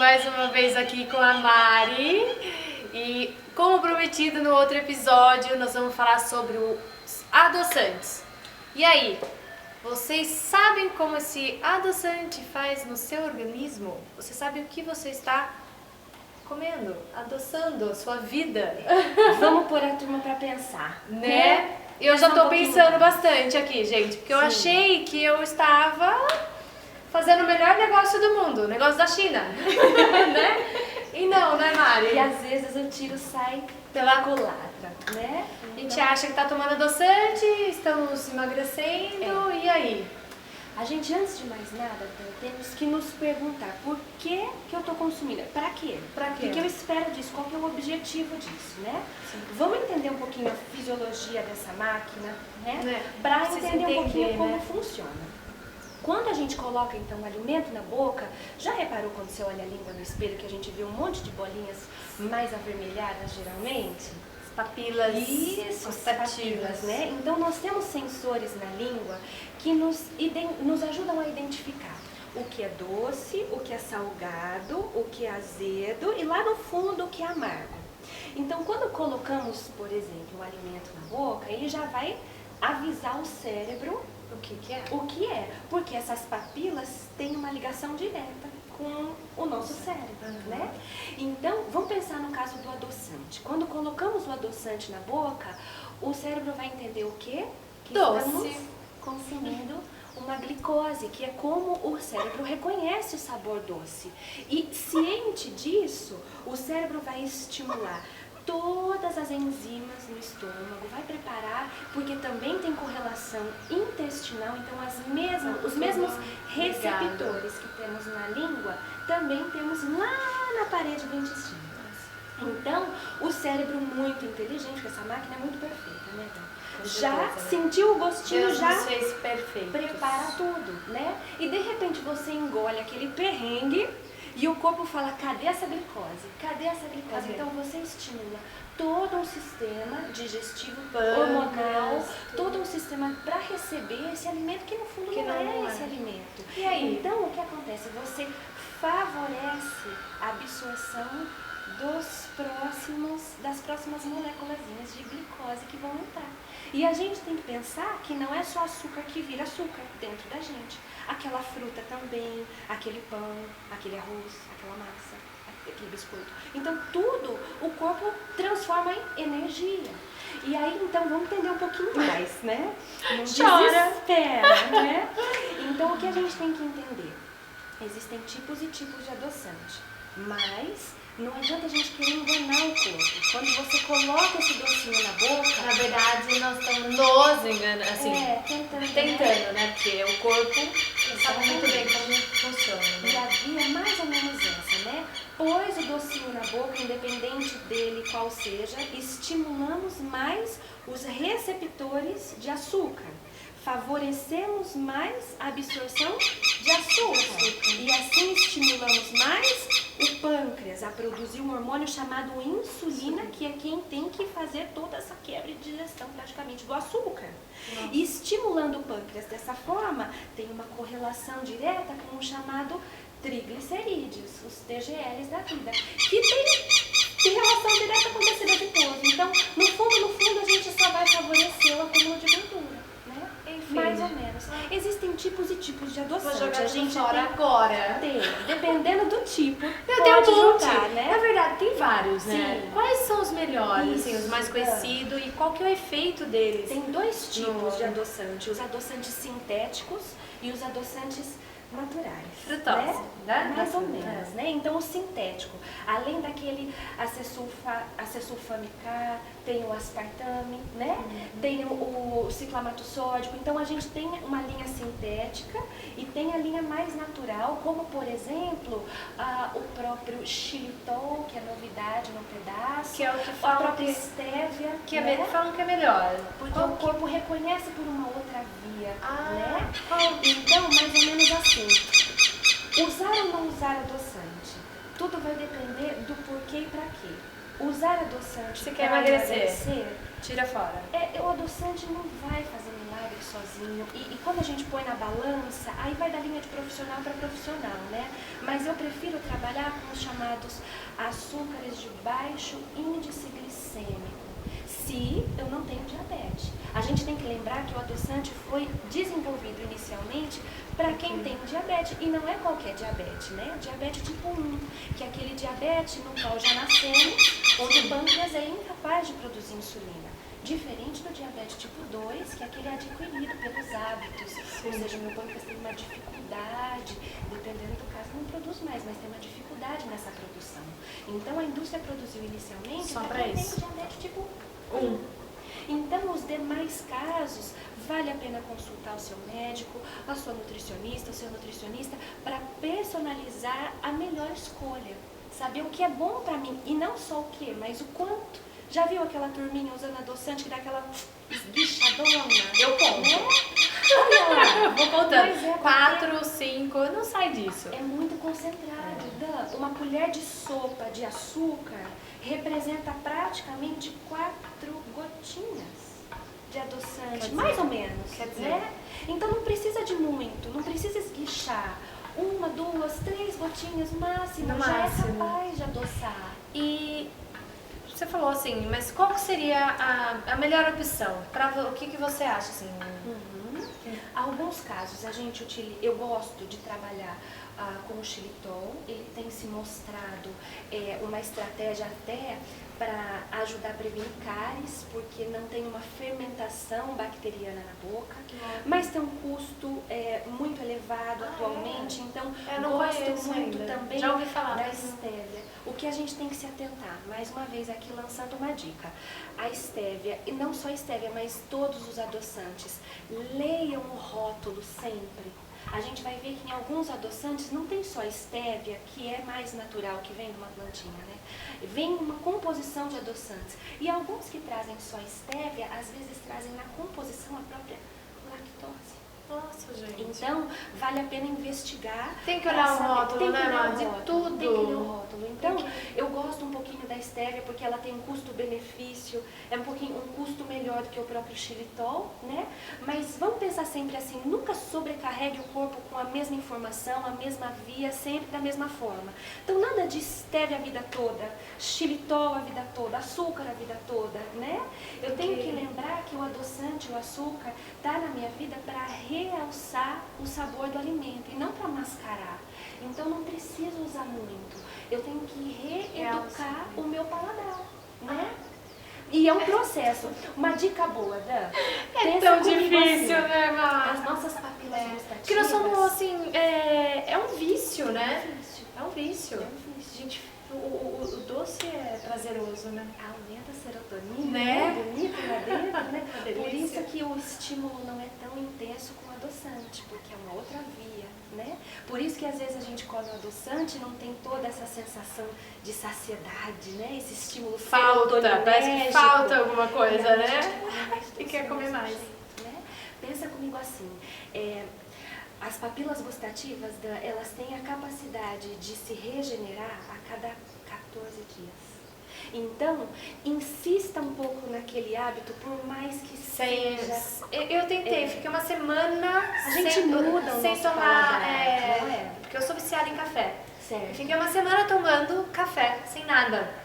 mais uma vez aqui com a Mari e, como prometido no outro episódio, nós vamos falar sobre os adoçantes. E aí, vocês sabem como esse adoçante faz no seu organismo? Você sabe o que você está comendo, adoçando a sua vida? Vamos pôr a turma pra pensar, né? Eu já tô pensando bastante aqui, gente, porque eu achei que eu estava fazendo o melhor negócio do mundo, o negócio da China, né? E não, né, Mari? E às vezes o tiro sai pela culatra, né? A gente acha que tá tomando adoçante, estamos emagrecendo, e aí? A gente, antes de mais nada, temos que nos perguntar por que eu tô consumindo, pra quê? Pra quê? O que eu espero disso, qual que é o objetivo disso, né? Sim. Vamos entender um pouquinho a fisiologia dessa máquina, né? Pra entender um pouquinho como funciona. Quando a gente coloca, então, o alimento na boca, já reparou quando você olha a língua no espelho que a gente vê um monte de bolinhas mais avermelhadas, geralmente? As papilas. Isso, as papilas, né? Então, nós temos sensores na língua que nos ajudam a identificar o que é doce, o que é salgado, o que é azedo e lá no fundo o que é amargo. Então, quando colocamos, por exemplo, um alimento na boca, ele já vai avisar o cérebro o que é? O que é? Porque essas papilas têm uma ligação direta com o nosso cérebro, né? Então, vamos pensar no caso do adoçante. Quando colocamos o adoçante na boca, o cérebro vai entender o quê? Que estamos consumindo uma glicose, que é como o cérebro reconhece o sabor doce. E ciente disso, o cérebro vai estimular todas as enzimas no estômago, vai preparar, porque também tem correlação intestinal, então os mesmos receptores que temos na língua, também temos lá na parede do intestino. Então, o cérebro muito inteligente, porque essa máquina é muito perfeita, né? Já sentiu o gostinho, Deus já nos fez perfeitos. Prepara tudo, né? E de repente você engole aquele perrengue e o corpo fala, cadê essa glicose? Cadê essa glicose? Então você estimula todo um sistema digestivo, hormonal, todo um sistema para receber esse alimento que no fundo não é esse alimento. E aí? Então o que acontece? Você favorece a absorção das próximas moléculazinhas de glicose que vão entrar. E a gente tem que pensar que não é só açúcar que vira açúcar dentro da gente. Aquela fruta também, aquele pão, aquele arroz, aquela massa, aquele biscoito. Então tudo o corpo transforma em energia. E aí então vamos entender um pouquinho mais, né? Não desespera, né? Então o que a gente tem que entender? Existem tipos e tipos de adoçante, mas não adianta a gente querer enganar o corpo. Quando você coloca esse docinho na boca... Na verdade, nós estamos nos enganando, assim, tentando, né? Porque o corpo sabe muito bem como funciona, né? E a via é mais ou menos essa, né? Pôs o docinho na boca, independente dele qual seja, estimulamos mais os receptores de açúcar. Favorecemos mais a absorção de açúcar e assim estimulamos mais o pâncreas a produzir um hormônio chamado insulina, que é quem tem que fazer toda essa quebra de digestão praticamente do açúcar. E estimulando o pâncreas dessa forma, tem uma correlação direta com o chamado triglicerídeos, os TGLs da vida, que tem relação direta com o tecido adiposo. Então, no fundo, a gente só vai favorecer o acúmulo de gordura. Enfim. Mais ou menos. Existem tipos e tipos de adoçante. Vou jogar a gente fora agora. Dependendo do tipo, Eu tenho um monte. jogar, né? Na verdade, tem vários, né? Sim. Quais são os melhores, Isso. assim, os mais conhecidos e qual que é o efeito deles? Tem dois tipos de adoçante, os adoçantes sintéticos e os adoçantes naturais. Frutose, né? Mais ou menos, né? Então o sintético, além daquele acesulfame-K, tem o aspartame, né? Tem o ciclamato sódico. Então a gente tem uma linha sintética e tem a linha mais natural, como por exemplo o próprio xilitol, que é novidade no pedaço, que é o que a falam própria estévia, que né? falam que é melhor. Porque o corpo reconhece por uma outra via, né? Qual? Então, mais ou menos assim, usar ou não usar adoçante, tudo vai depender do porquê e pra quê. Usar adoçante Você quer para emagrecer? Tira fora. O adoçante não vai fazer milagre sozinho. E quando a gente põe na balança, aí vai da linha de profissional para profissional, né? Mas eu prefiro trabalhar com os chamados açúcares de baixo índice glicêmico, se eu não tenho diabetes. A gente tem que lembrar que o adoçante foi desenvolvido inicialmente para quem tem diabetes, e não é qualquer diabetes, né? Diabetes tipo 1, que é aquele diabetes no qual já nascemos, onde o pâncreas é incapaz de produzir insulina. Diferente do diabetes tipo 2, que é aquele adquirido pelos hábitos. Ou seja, o meu pâncreas tem uma dificuldade, dependendo do caso, não produz mais, mas tem uma dificuldade nessa produção. Então a indústria produziu inicialmente só para quem tem o diabetes tipo 1. Então, os demais casos, vale a pena consultar o seu médico, a sua nutricionista, o seu nutricionista, para personalizar a melhor escolha. Saber o que é bom para mim, e não só o que, mas o quanto. Já viu aquela turminha usando adoçante que dá aquela esguichadona? Eu conto. Né? Olha lá. Vou contando. 4, 5, não sai disso. É muito concentrado. Dan, uma colher de sopa de açúcar representa praticamente 4 gotinhas de adoçante, mais ou menos. Quer dizer, né? Então não precisa de muito, não precisa esguichar. 1, 2, 3 gotinhas máximo, No já máximo. é capaz de adoçar. E você falou assim, mas qual seria a melhor opção? O que você acha assim? Alguns casos eu gosto de trabalhar com o xilitol. Ele tem se mostrado uma estratégia até para ajudar a prevenir cáries, porque não tem uma fermentação bacteriana na boca, mas tem um custo muito elevado atualmente, então Eu não gosto conheço muito ainda. também Já ouvi falar, da mas estévia. O que a gente tem que se atentar, mais uma vez aqui lançando uma dica, a estévia, e não só a estévia, mas todos os adoçantes, leiam o rótulo sempre. A gente vai ver que em alguns adoçantes não tem só estévia, que é mais natural, que vem de uma plantinha, né? Vem uma composição de adoçantes. E alguns que trazem só estévia, às vezes trazem na composição a própria lactose. Nossa, gente. Então, vale a pena investigar. Tem que olhar o pra saber- rótulo, tem que né, olhar Má? o De rótulo, tudo. Tem que ler o rótulo. Então, eu gosto um pouquinho da estévia porque ela tem um custo-benefício, é um custo melhor do que o próprio xilitol, né? Mas vamos pensar sempre assim, nunca sobrecarregue o corpo com a mesma informação, a mesma via, sempre da mesma forma. Então, nada de estévia a vida toda, xilitol a vida toda, açúcar a vida toda, né? Eu tenho que lembrar que o adoçante, o açúcar, está na minha vida para realçar o sabor do alimento e não para mascarar. Então não preciso usar muito. Eu tenho que reeducar o meu paladar, né? E é um processo. Uma dica boa, Dan. É tão difícil, assim, né, Má? as nossas papilas gustativas. Porque nós somos assim, é um vício, né? É um vício. É um vício. É um vício. Gente, o doce é prazeroso, né? Aumenta a serotonina, Né? bonito lá dentro, né? Uma delícia. Por isso que o estímulo não é tão intenso com o adoçante, porque é uma outra via, né? Por isso que às vezes a gente come o adoçante e não tem toda essa sensação de saciedade, né? Esse estímulo Falta, parece que serotoninérgico. falta alguma coisa, E a né? gente come mais E doce quer do comer mesmo mais. jeito, né? Pensa comigo assim, as papilas gustativas, elas têm a capacidade de se regenerar a cada 14 dias. Então, insista um pouco naquele hábito, por mais que seja... Eu tentei, fiquei uma semana A gente muda o sem nosso tomar, paladar, não é? porque eu sou viciada em café. Certo. Fiquei uma semana tomando café, sem nada.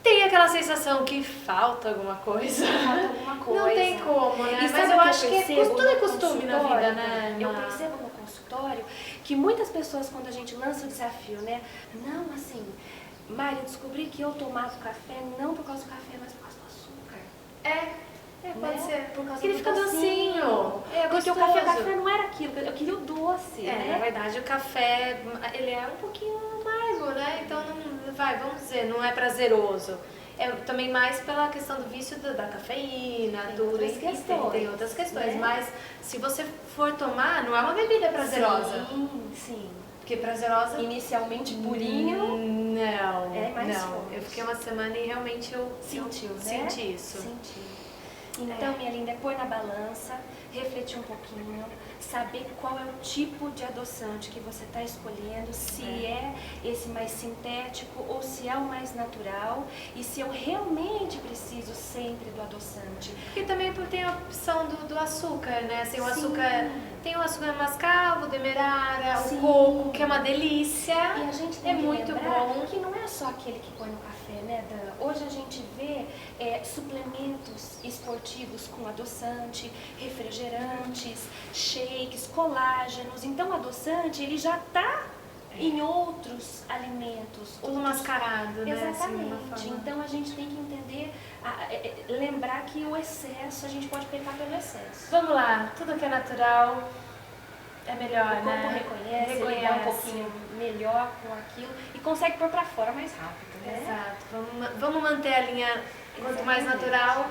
Tem aquela sensação que falta alguma coisa. Falta alguma coisa. Não tem como, né? E Mas sabe eu o acho que percebo tudo é no costume na vida, consultório? né? Eu Má? percebo no consultório que muitas pessoas, quando a gente lança o desafio, né? Não, assim, Mari, eu descobri que eu tomava café não por causa do café, mas por causa do açúcar. Pode né? ser. Por causa Porque ele do fica docinho. Porque o gostoso. café não era aquilo, eu queria o doce, Na né? verdade, o café, ele é um pouquinho amargo, né? Então, vamos dizer, não é prazeroso. É também mais pela questão do vício da cafeína, Tem tudo. outras Enfim, questões, tem outras questões. né? Mas se você for tomar, não é uma bebida prazerosa. Sim, sim. Porque prazerosa... Inicialmente purinho, Não, É mais não. forte. Eu fiquei uma semana e realmente eu sentiu, né? senti isso. Sentiu. Então, minha linda, é pôr na balança, refletir um pouquinho, saber qual é o tipo de adoçante que você está escolhendo, se é esse mais sintético ou se é o mais natural e se eu realmente preciso sempre do adoçante. Porque também tem a opção do açúcar, né? Assim, o Sim. açúcar, tem o açúcar mascavo, o demerara, Sim. o coco, que é uma delícia. E a gente tem que muito lembrar bom. que não é só aquele que põe no café, né, Dan? Hoje a gente vê suplementos esportivos com adoçante, refrigerantes, shakes, colágenos. Então, o adoçante, ele já está em outros alimentos. Tudo mascarado, né? Exatamente. Assim, de uma forma. Então, a gente tem que entender, lembrar que o excesso, a gente pode pecar pelo excesso. Vamos lá, tudo que é natural é melhor, O corpo né? reconhece, ele dá um pouquinho melhor com aquilo e consegue pôr pra fora mais rápido, né? Exato. Vamos manter a linha, quanto mais Exatamente. natural,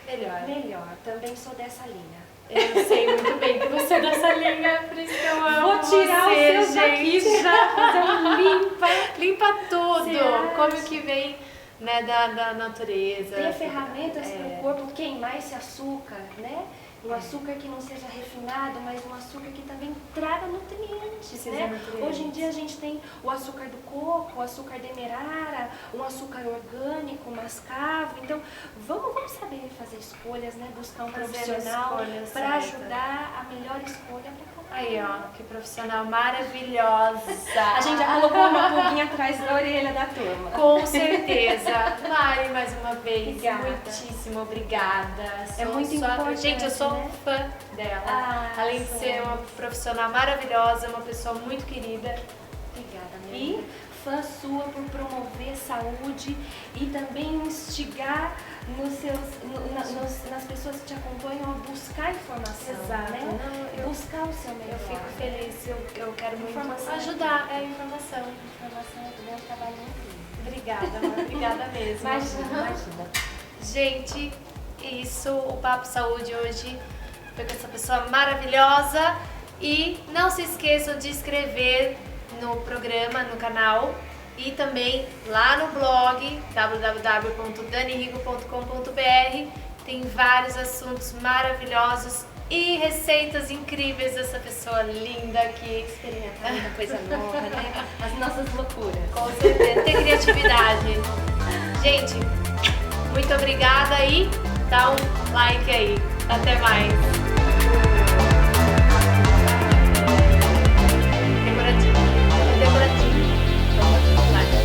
melhor. Melhor, também sou dessa linha. Eu sei muito bem que você é dessa linha, por isso que eu amo Vou tirar você, os seus daqui gente. já, fazer um limpa. Limpa tudo, Você acha? come o que vem, né, da natureza. Ter ferramentas para o É. corpo queimar esse açúcar, né? Um açúcar que não seja refinado, mas um açúcar que também traga nutrientes, Precisa né? de nutrientes. Hoje em dia a gente tem o açúcar do coco, o açúcar demerara, um açúcar orgânico, mascavo. Então, vamos saber fazer escolhas, né? Buscar um Fazer profissional escolhas para certas. ajudar a melhor escolha para cada Aí, ó, que profissional maravilhosa. A gente já colocou uma pulguinha atrás da orelha da turma. Com certeza. Mari, mais uma vez, Obrigada. muitíssimo obrigada. É muito importante, Gente, eu sou né? fã dela. Ah, Além de sim. ser uma profissional maravilhosa, uma pessoa muito querida. Obrigada, minha amiga. Fã sua por promover saúde e também instigar nas pessoas que te acompanham a buscar informação, Exato. né? Não, buscar o seu melhor. Eu fico feliz, eu quero muito Informação. ajudar. É informação. Informação é também um trabalho muito lindo. Obrigada, amor. Obrigada mesmo. Imagina. Gente, isso, o Papo Saúde hoje foi com essa pessoa maravilhosa. E não se esqueçam de inscrever no programa, no canal e também lá no blog www.danirigo.com.br. Tem vários assuntos maravilhosos e receitas incríveis dessa pessoa linda aqui. Experimentar muita coisa nova, né? As nossas loucuras. Com certeza, tem criatividade. Gente, muito obrigada e dá um like aí. Até mais. Decoradinho. Like.